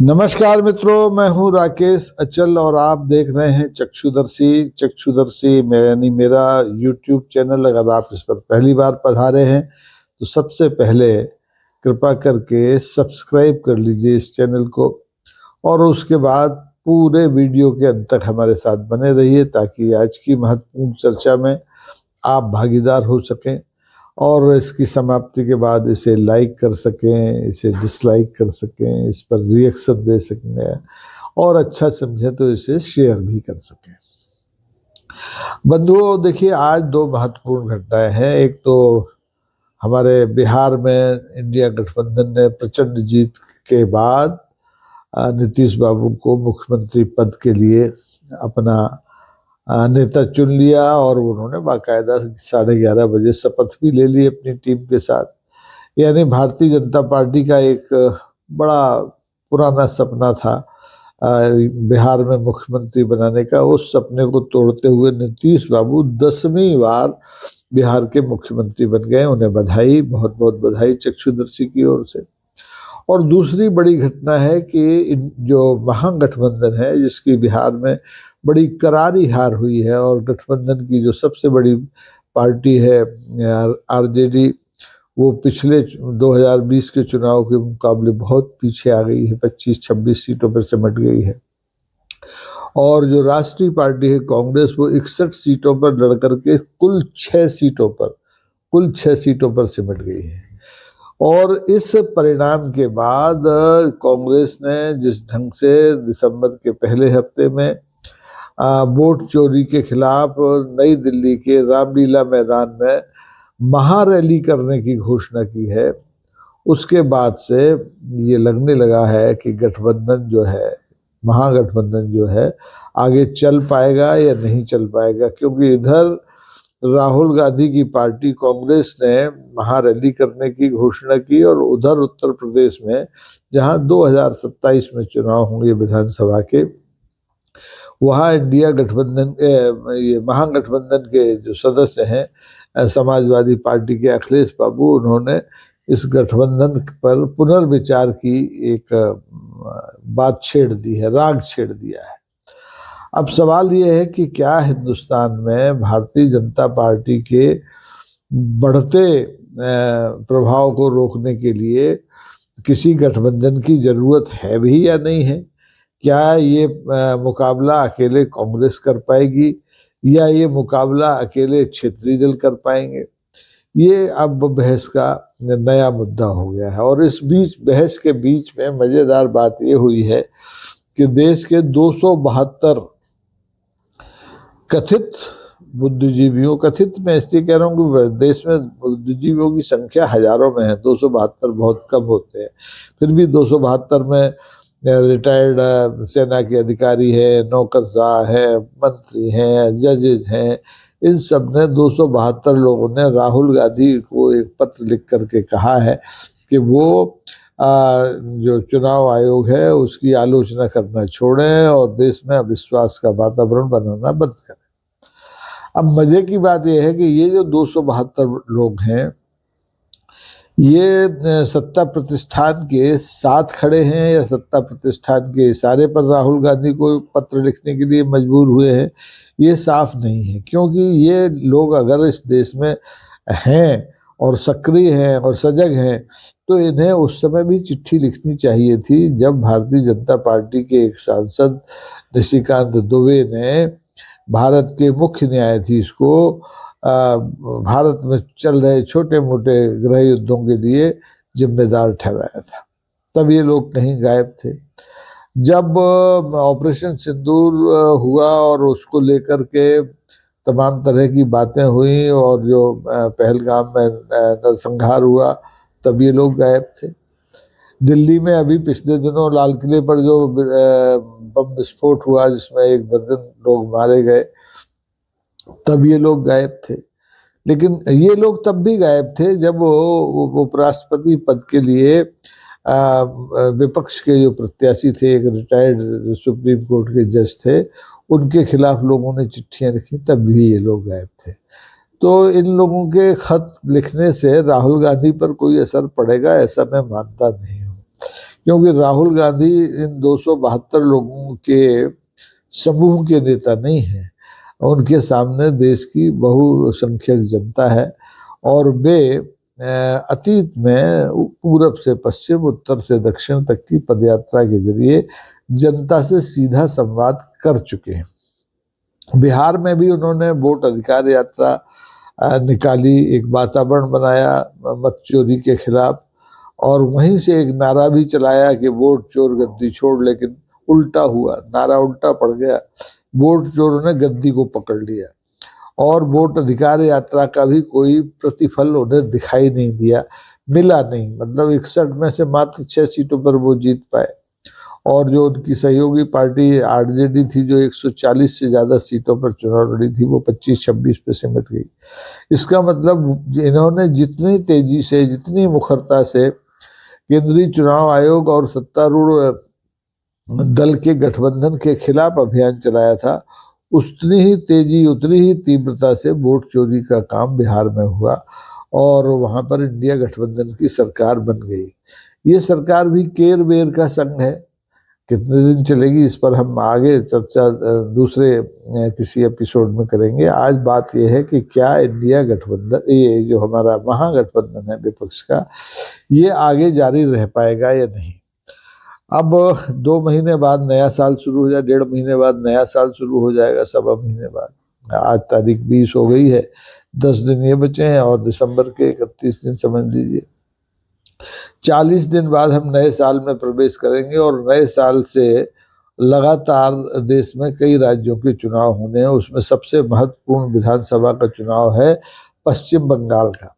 नमस्कार मित्रों, मैं हूं राकेश अचल और आप देख रहे हैं चक्षुदर्शी। चक्षुदर्शी यानी मेरा YouTube चैनल। अगर आप इस पर पहली बार पधारे हैं तो सबसे पहले कृपा करके सब्सक्राइब कर लीजिए इस चैनल को, और उसके बाद पूरे वीडियो के अंत तक हमारे साथ बने रहिए ताकि आज की महत्वपूर्ण चर्चा में आप भागीदार हो सकें और इसकी समाप्ति के बाद इसे लाइक कर सकें, इसे डिसलाइक कर सकें, इस पर रिएक्शन दे सकें और अच्छा समझे तो इसे शेयर भी कर सकें। बंधुओं, देखिए, आज दो महत्वपूर्ण घटनाएं हैं। एक तो हमारे बिहार में इंडिया गठबंधन ने प्रचंड जीत के बाद नीतीश बाबू को मुख्यमंत्री पद के लिए अपना नेता चुन लिया और उन्होंने बाकायदा 11:30 बजे शपथ भी ले ली अपनी टीम के साथ। यानी भारतीय जनता पार्टी का एक बड़ा पुराना सपना था बिहार में मुख्यमंत्री बनाने का। उस सपने को तोड़ते हुए नीतीश बाबू 10वीं बार बिहार के मुख्यमंत्री बन गए। उन्हें बधाई, बहुत बहुत बधाई चक्षुदर्शी की ओर से। और दूसरी बड़ी घटना है कि जो महागठबंधन है, जिसकी बिहार में बड़ी करारी हार हुई है, और गठबंधन की जो सबसे बड़ी पार्टी है आरजेडी, वो पिछले 2020 के चुनाव के मुकाबले बहुत पीछे आ गई है, 25-26 सीटों पर सिमट गई है। और जो राष्ट्रीय पार्टी है कांग्रेस, वो 61 सीटों पर लड़ करके कुल 6 सीटों पर सिमट गई है। और इस परिणाम के बाद कांग्रेस ने जिस ढंग से दिसंबर के पहले हफ्ते में वोट चोरी के खिलाफ नई दिल्ली के रामलीला मैदान में महारैली करने की घोषणा की है, उसके बाद से ये लगने लगा है कि गठबंधन जो है, महागठबंधन जो है, आगे चल पाएगा या नहीं चल पाएगा। क्योंकि इधर राहुल गांधी की पार्टी कांग्रेस ने महारैली करने की घोषणा की, और उधर उत्तर प्रदेश में जहां 2027 में चुनाव होंगे विधानसभा के, वहां इंडिया गठबंधन ये महागठबंधन के जो सदस्य हैं समाजवादी पार्टी के अखिलेश बाबू, उन्होंने इस गठबंधन पर पुनर्विचार की एक बात छेड़ दी है, राग छेड़ दिया है। अब सवाल ये है कि क्या हिंदुस्तान में भारतीय जनता पार्टी के बढ़ते प्रभाव को रोकने के लिए किसी गठबंधन की जरूरत है भी या नहीं है? क्या ये मुकाबला अकेले कांग्रेस कर पाएगी, या ये मुकाबला अकेले क्षेत्रीय दल कर पाएंगे? ये अब बहस का नया मुद्दा हो गया है। और इस बीच बहस के बीच में मजेदार बात ये हुई है कि देश के 272 कथित बुद्धिजीवियों, कथित मैं इसलिए कह रहा हूँ कि देश में बुद्धिजीवियों की संख्या हजारों में है, 272 बहुत कम होते हैं। फिर भी 272 में रिटायर्ड सेना के अधिकारी है, नौकरशाह है, मंत्री हैं, जजेज हैं, इन सब ने 272 लोगों ने राहुल गांधी को एक पत्र लिख करके कहा है कि वो जो चुनाव आयोग है उसकी आलोचना करना छोड़ें और देश में अविश्वास का वातावरण बनाना बंद करें। अब मजे की बात यह है कि ये जो 272 लोग हैं, ये सत्ता प्रतिष्ठान के साथ खड़े हैं या सत्ता प्रतिष्ठान के इशारे पर राहुल गांधी को पत्र लिखने के लिए मजबूर हुए हैं, ये साफ नहीं है। क्योंकि ये लोग अगर इस देश में हैं और सक्रिय हैं और सजग हैं, तो इन्हें उस समय भी चिट्ठी लिखनी चाहिए थी जब भारतीय जनता पार्टी के एक सांसद निशिकांत दुबे ने भारत के मुख्य न्यायाधीश को भारत में चल रहे छोटे मोटे गृह युद्धों के लिए जिम्मेदार ठहराया था। तब ये लोग कहीं गायब थे। जब ऑपरेशन सिंदूर हुआ और उसको लेकर के तमाम तरह की बातें हुई और जो पहलगाम में नरसंहार हुआ, तब ये लोग गायब थे। दिल्ली में अभी पिछले दिनों लाल किले पर जो बम विस्फोट हुआ जिसमें 1 दर्जन लोग मारे गए, तब ये लोग गायब थे। लेकिन ये लोग तब भी गायब थे जब वो उपराष्ट्रपति पद के लिए विपक्ष के जो प्रत्याशी थे, एक रिटायर्ड सुप्रीम कोर्ट के जज थे, उनके खिलाफ लोगों ने चिट्ठियां लिखी, तब भी ये लोग गायब थे। तो इन लोगों के खत लिखने से राहुल गांधी पर कोई असर पड़ेगा, ऐसा मैं मानता नहीं हूँ। क्योंकि राहुल गांधी इन 272 लोगों के समूह के नेता नहीं है। उनके सामने देश की बहुसंख्यक जनता है और वे अतीत में पूरब से पश्चिम, उत्तर से दक्षिण तक की पदयात्रा के जरिए जनता से सीधा संवाद कर चुके हैं। बिहार में भी उन्होंने वोट अधिकार यात्रा निकाली, एक वातावरण बनाया मत चोरी के खिलाफ, और वहीं से एक नारा भी चलाया कि वोट चोर गद्दी छोड़, लेकिन उल्टा हुआ, नारा उल्टा पड़ गया। वोट चोरों ने गद्दी को पकड़ लिया और वोट अधिकार यात्रा का भी कोई प्रतिफल उन्हें दिखाई नहीं दिया, मिला नहीं। मतलब 61 में से मात्र 6 सीटों पर वो जीत पाए, और जो उनकी सहयोगी पार्टी आरजेडी थी, जो 140 से ज्यादा सीटों पर चुनाव लड़ी थी, वो 25-26 पे सिमट गई। इसका मतलब इन्होंने जितनी तेजी से, जितनी मुखरता से केंद्रीय चुनाव आयोग और सत्तारूढ़ दल के गठबंधन के खिलाफ अभियान चलाया था, उतनी ही तेजी, उतनी ही तीव्रता से वोट चोरी का काम बिहार में हुआ और वहां पर इंडिया गठबंधन की सरकार बन गई। ये सरकार भी केर बेर का संग है, कितने दिन चलेगी इस पर हम आगे चर्चा दूसरे किसी एपिसोड में करेंगे। आज बात यह है कि क्या इंडिया गठबंधन, ये जो हमारा महागठबंधन है विपक्ष का, ये आगे जारी रह पाएगा या नहीं। अब 2 महीने बाद नया साल शुरू हो जाए, 1.5 महीने बाद नया साल शुरू हो जाएगा, 1.25 महीने बाद। आज तारीख 20 हो गई है, 10 दिन ये बचे हैं और दिसंबर के 31 दिन समझ लीजिए। 40 दिन बाद हम नए साल में प्रवेश करेंगे और नए साल से लगातार देश में कई राज्यों के चुनाव होने हैं। उसमें सबसे महत्वपूर्ण विधानसभा का चुनाव है पश्चिम बंगाल का।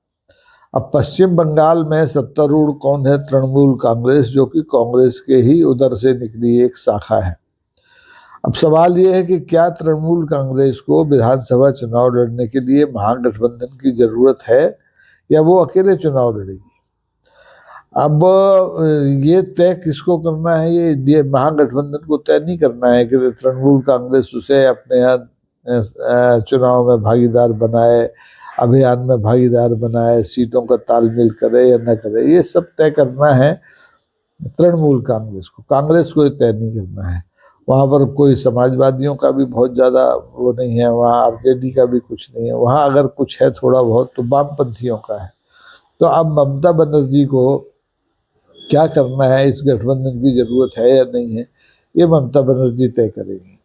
अब पश्चिम बंगाल में सत्तारूढ़ कौन है? तृणमूल कांग्रेस, जो कि कांग्रेस के ही उधर से निकली एक शाखा है। अब सवाल यह है कि क्या तृणमूल कांग्रेस को विधानसभा चुनाव लड़ने के लिए महागठबंधन की जरूरत है या वो अकेले चुनाव लड़ेगी? अब ये तय किसको करना है? ये महागठबंधन को तय नहीं करना है कि तृणमूल कांग्रेस उसे अपने यहाँ चुनाव में भागीदार बनाए, अभियान में भागीदार बनाए, सीटों का तालमेल करे या न करे। ये सब तय करना है तृणमूल कांग्रेस को, कांग्रेस को तय नहीं करना है। वहां पर कोई समाजवादियों का भी बहुत ज्यादा वो नहीं है, वहाँ आरजेडी का भी कुछ नहीं है, वहाँ अगर कुछ है थोड़ा बहुत तो वामपंथियों का है। तो अब ममता बनर्जी को क्या करना है, इस गठबंधन की जरूरत है या नहीं है, ये ममता बनर्जी तय करेगी।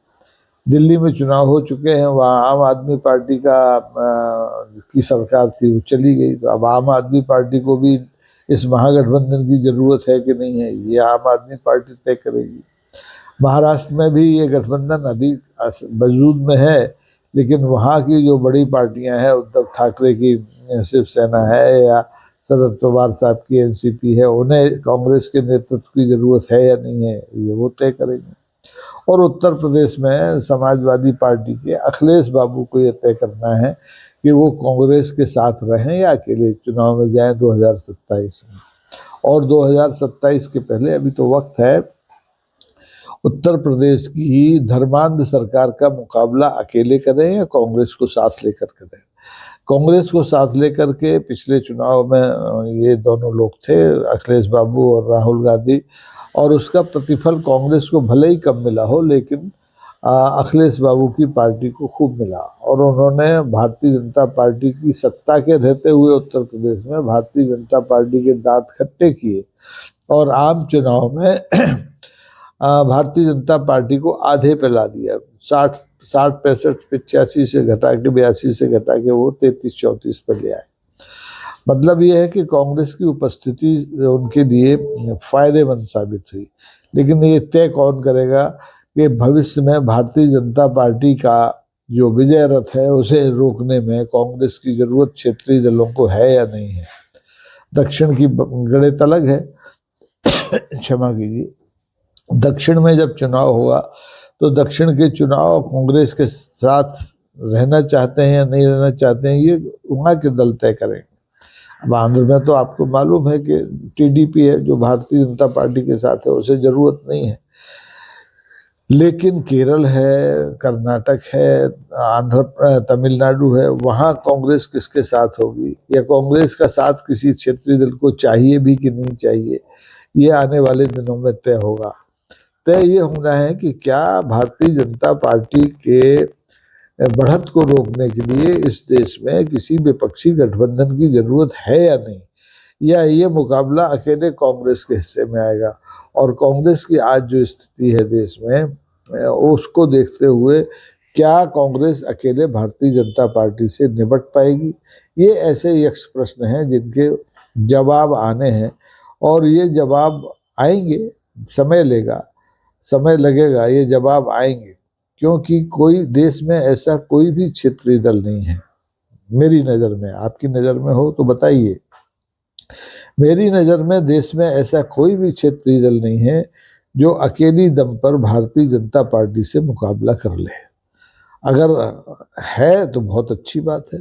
दिल्ली में चुनाव हो चुके हैं, वहाँ आम आदमी पार्टी की सरकार थी, वो चली गई। तो अब आम आदमी पार्टी को भी इस महागठबंधन की जरूरत है कि नहीं है, ये आम आदमी पार्टी तय करेगी। महाराष्ट्र में भी ये गठबंधन अभी वजूद में है, लेकिन वहाँ की जो बड़ी पार्टियां हैं, उद्धव ठाकरे की शिवसेना है या शरद पवार साहब की एनसीपी है, उन्हें कांग्रेस के नेतृत्व की जरूरत है या नहीं है, ये वो तय करेंगे। और उत्तर प्रदेश में समाजवादी पार्टी के अखिलेश बाबू को यह तय करना है कि वो कांग्रेस के साथ रहें या अकेले चुनाव में जाएं 2027 में। और 2027 के पहले अभी तो वक्त है, उत्तर प्रदेश की धर्मांध सरकार का मुकाबला अकेले करें या कांग्रेस को साथ लेकर करें। कांग्रेस को साथ लेकर के पिछले चुनाव में ये दोनों लोग थे, अखिलेश बाबू और राहुल गांधी, और उसका प्रतिफल कांग्रेस को भले ही कम मिला हो, लेकिन अखिलेश बाबू की पार्टी को खूब मिला। और उन्होंने भारतीय जनता पार्टी की सत्ता के रहते हुए उत्तर प्रदेश में भारतीय जनता पार्टी के दांत खट्टे किए और आम चुनाव में भारतीय जनता पार्टी को आधे पे ला दिया। 60, 65, 85 से घटा के, 82 से घटा के वो 33-34 पर ले आए। मतलब ये है कि कांग्रेस की उपस्थिति उनके लिए फायदेमंद साबित हुई। लेकिन ये तय कौन करेगा कि भविष्य में भारतीय जनता पार्टी का जो विजय रथ है उसे रोकने में कांग्रेस की जरूरत क्षेत्रीय दलों को है या नहीं है। दक्षिण की गणित अलग है, क्षमा कीजिए। दक्षिण में जब चुनाव हुआ तो दक्षिण के चुनाव कांग्रेस के साथ रहना चाहते हैं या नहीं रहना चाहते हैं, ये वहाँ के दल तय करेंगे। अब आंध्र में तो आपको मालूम है कि टीडीपी है जो भारतीय जनता पार्टी के साथ है, उसे जरूरत नहीं है। लेकिन केरल है, कर्नाटक है, आंध्र तमिलनाडु है, वहाँ कांग्रेस किसके साथ होगी, या कांग्रेस का साथ किसी क्षेत्रीय दल को चाहिए भी कि नहीं चाहिए, ये आने वाले दिनों में तय होगा। तय ये होना है कि क्या भारतीय जनता पार्टी के बढ़त को रोकने के लिए इस देश में किसी विपक्षी गठबंधन की जरूरत है या नहीं, या ये मुकाबला अकेले कांग्रेस के हिस्से में आएगा। और कांग्रेस की आज जो स्थिति है देश में, उसको देखते हुए क्या कांग्रेस अकेले भारतीय जनता पार्टी से निपट पाएगी? ये ऐसे यक्ष प्रश्न हैं जिनके जवाब आने हैं, और ये जवाब आएंगे, समय लेगा, समय लगेगा, ये जवाब आएंगे, क्योंकि कोई देश में ऐसा कोई भी क्षेत्रीय दल नहीं है मेरी नज़र में। आपकी नज़र में हो तो बताइए। मेरी नज़र में देश में ऐसा कोई भी क्षेत्रीय दल नहीं है जो अकेली दम पर भारतीय जनता पार्टी से मुकाबला कर ले। अगर है तो बहुत अच्छी बात है,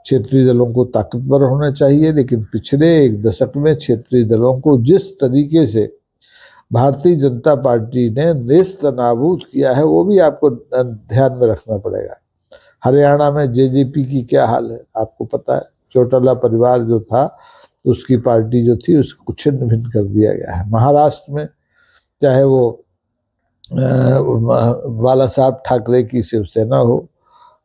क्षेत्रीय दलों को ताकतवर होना चाहिए, लेकिन पिछले एक दशक में क्षेत्रीय दलों को जिस तरीके से भारतीय जनता पार्टी ने नेस्त नाबूद किया है वो भी आपको ध्यान में रखना पड़ेगा। हरियाणा में जेजेपी की क्या हाल है आपको पता है। चौटाला परिवार जो था, उसकी पार्टी जो थी उसको छिन्न भिन्न कर दिया गया है। महाराष्ट्र में चाहे वो बाला साहब ठाकरे की शिवसेना हो,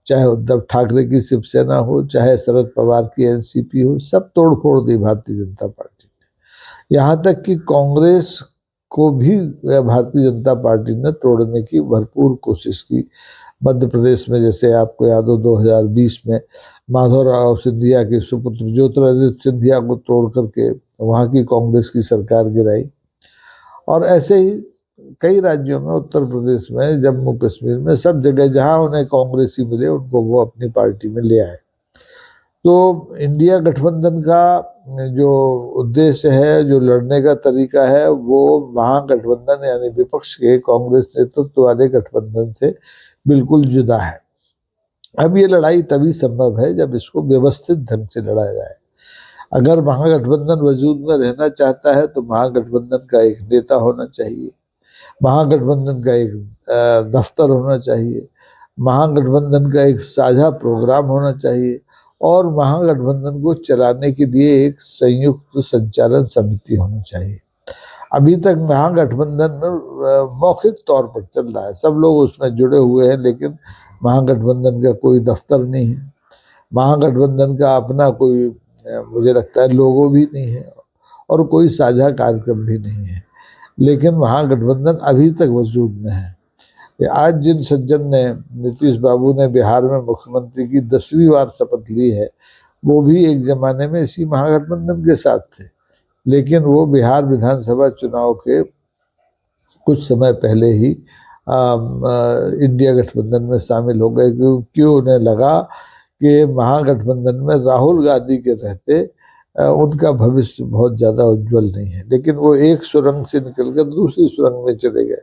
चाहे उद्धव ठाकरे की शिवसेना हो, चाहे शरद पवार की एनसीपी हो, सब तोड़फोड़ दी भारतीय जनता पार्टी ने। यहाँ तक कि कांग्रेस को भी भारतीय जनता पार्टी ने तोड़ने की भरपूर कोशिश की। मध्य प्रदेश में जैसे आपको याद हो 2020 में माधवराव सिंधिया के सुपुत्र ज्योतिरादित्य सिंधिया को तोड़ करके वहाँ की कांग्रेस की सरकार गिराई। और ऐसे ही कई राज्यों में, उत्तर प्रदेश में, जम्मू कश्मीर में, सब जगह जहां उन्हें कांग्रेसी मिले उनको वो अपनी पार्टी में ले आए। तो इंडिया गठबंधन का जो उद्देश्य है, जो लड़ने का तरीका है, वो महागठबंधन यानी विपक्ष के कांग्रेस नेतृत्व वाले गठबंधन से बिल्कुल जुदा है। अब ये लड़ाई तभी संभव है जब इसको व्यवस्थित ढंग से लड़ा जाए। अगर महागठबंधन वजूद में रहना चाहता है तो महागठबंधन का एक नेता होना चाहिए, महागठबंधन का एक दफ्तर होना चाहिए, महागठबंधन का एक साझा प्रोग्राम होना चाहिए, और महागठबंधन को चलाने के लिए एक संयुक्त संचालन समिति होनी चाहिए। अभी तक महागठबंधन मौखिक तौर पर चल रहा है, सब लोग उसमें जुड़े हुए हैं, लेकिन महागठबंधन का कोई दफ्तर नहीं है, महागठबंधन का अपना कोई मुझे लगता है लोगो भी नहीं है, और कोई साझा कार्यक्रम भी नहीं है। लेकिन महागठबंधन अभी तक वजूद में है। आज जिन सज्जन ने, नीतीश बाबू ने बिहार में मुख्यमंत्री की 10वीं बार शपथ ली है, वो भी एक जमाने में इसी महागठबंधन के साथ थे, लेकिन वो बिहार विधानसभा चुनाव के कुछ समय पहले ही इंडिया गठबंधन में शामिल हो गए, क्योंकि उन्हें लगा कि महागठबंधन में राहुल गांधी के रहते उनका भविष्य बहुत ज़्यादा उज्जवल नहीं है। लेकिन वो एक सुरंग से निकलकर दूसरी सुरंग में चले गए।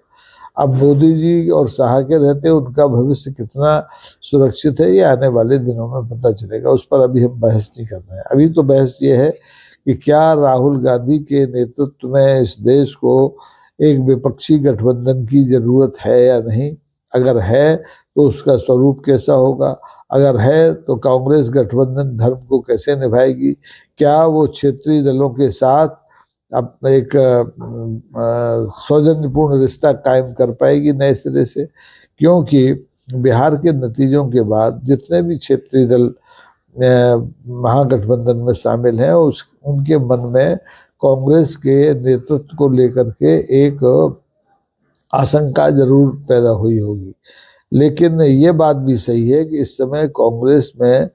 अब मोदी जी और शाह के रहते उनका भविष्य कितना सुरक्षित है, ये आने वाले दिनों में पता चलेगा। उस पर अभी हम बहस नहीं कर रहे हैं। अभी तो बहस ये है कि क्या राहुल गांधी के नेतृत्व में इस देश को एक विपक्षी गठबंधन की जरूरत है या नहीं। अगर है तो उसका स्वरूप कैसा होगा, अगर है तो कांग्रेस गठबंधन धर्म को कैसे निभाएगी, क्या वो क्षेत्रीय दलों के साथ अब एक सौजन्यपूर्ण रिश्ता कायम कर पाएगी नए सिरे से। क्योंकि बिहार के नतीजों के बाद जितने भी क्षेत्रीय दल महागठबंधन में शामिल हैं, उनके मन में कांग्रेस के नेतृत्व को लेकर के एक आशंका जरूर पैदा हुई होगी। लेकिन ये बात भी सही है कि इस समय कांग्रेस में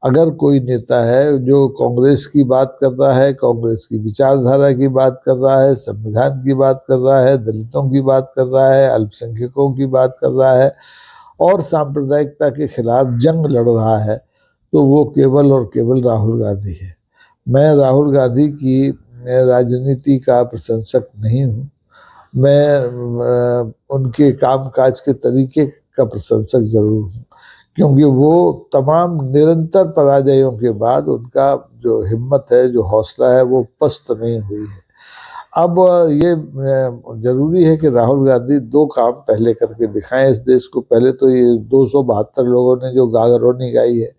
अगर कोई नेता है जो कांग्रेस की बात कर रहा है, कांग्रेस की विचारधारा की बात कर रहा है, संविधान की बात कर रहा है, दलितों की बात कर रहा है, अल्पसंख्यकों की बात कर रहा है, और सांप्रदायिकता के खिलाफ जंग लड़ रहा है, तो वो केवल और केवल राहुल गांधी है। मैं राहुल गांधी की राजनीति का प्रशंसक नहीं हूँ, मैं उनके कामकाज के तरीके का प्रशंसक जरूर हूँ, क्योंकि वो तमाम निरंतर पराजयों के बाद उनका जो हिम्मत है, जो हौसला है, वो पस्त नहीं हुई है। अब ये जरूरी है कि राहुल गांधी दो काम पहले करके दिखाएं इस देश को। पहले तो ये 272 लोगों ने जो गागरोनी गाई है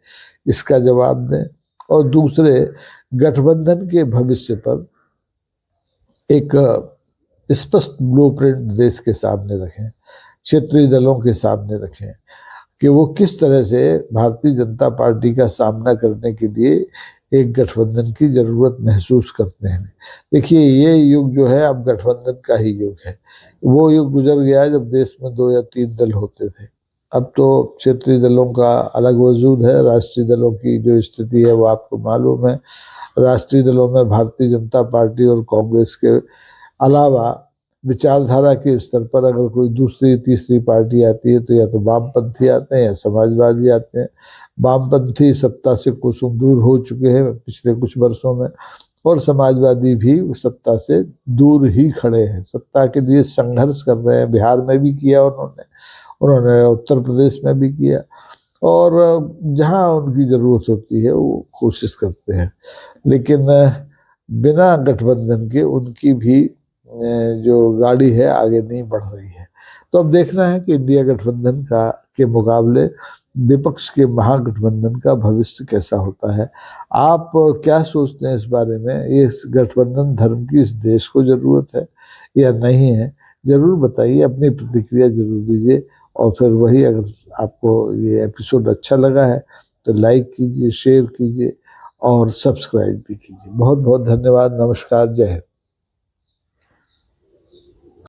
इसका जवाब दें, और दूसरे गठबंधन के भविष्य पर एक स्पष्ट ब्लूप्रिंट देश के सामने रखें, क्षेत्रीय दलों के सामने रखें कि वो किस तरह से भारतीय जनता पार्टी का सामना करने के लिए एक गठबंधन की जरूरत महसूस करते हैं। देखिए, ये युग जो है अब गठबंधन का ही युग है। वो युग गुजर गया है जब देश में 2 या 3 दल होते थे। अब तो क्षेत्रीय दलों का अलग वजूद है। राष्ट्रीय दलों की जो स्थिति है वो आपको मालूम है। राष्ट्रीय दलों में भारतीय जनता पार्टी और कांग्रेस के अलावा विचारधारा के स्तर पर अगर कोई दूसरी तीसरी पार्टी आती है तो या तो वामपंथी आते हैं या समाजवादी आते हैं। वामपंथी सत्ता से कुसुम दूर हो चुके हैं पिछले कुछ वर्षों में, और समाजवादी भी सत्ता से दूर ही खड़े हैं, सत्ता के लिए संघर्ष कर रहे हैं। बिहार में भी किया उन्होंने, उन्होंने उत्तर प्रदेश में भी किया, और जहाँ उनकी ज़रूरत होती है वो कोशिश करते हैं। लेकिन बिना गठबंधन के उनकी भी जो गाड़ी है आगे नहीं बढ़ रही है। तो अब देखना है कि इंडिया गठबंधन का के मुकाबले विपक्ष के महागठबंधन का भविष्य कैसा होता है। आप क्या सोचते हैं इस बारे में? ये गठबंधन धर्म की इस देश को जरूरत है या नहीं है? जरूर बताइए, अपनी प्रतिक्रिया जरूर दीजिए। और फिर वही, अगर आपको ये एपिसोड अच्छा लगा है तो लाइक कीजिए, शेयर कीजिए और सब्सक्राइब भी कीजिए। बहुत बहुत धन्यवाद। नमस्कार। जय हिंद।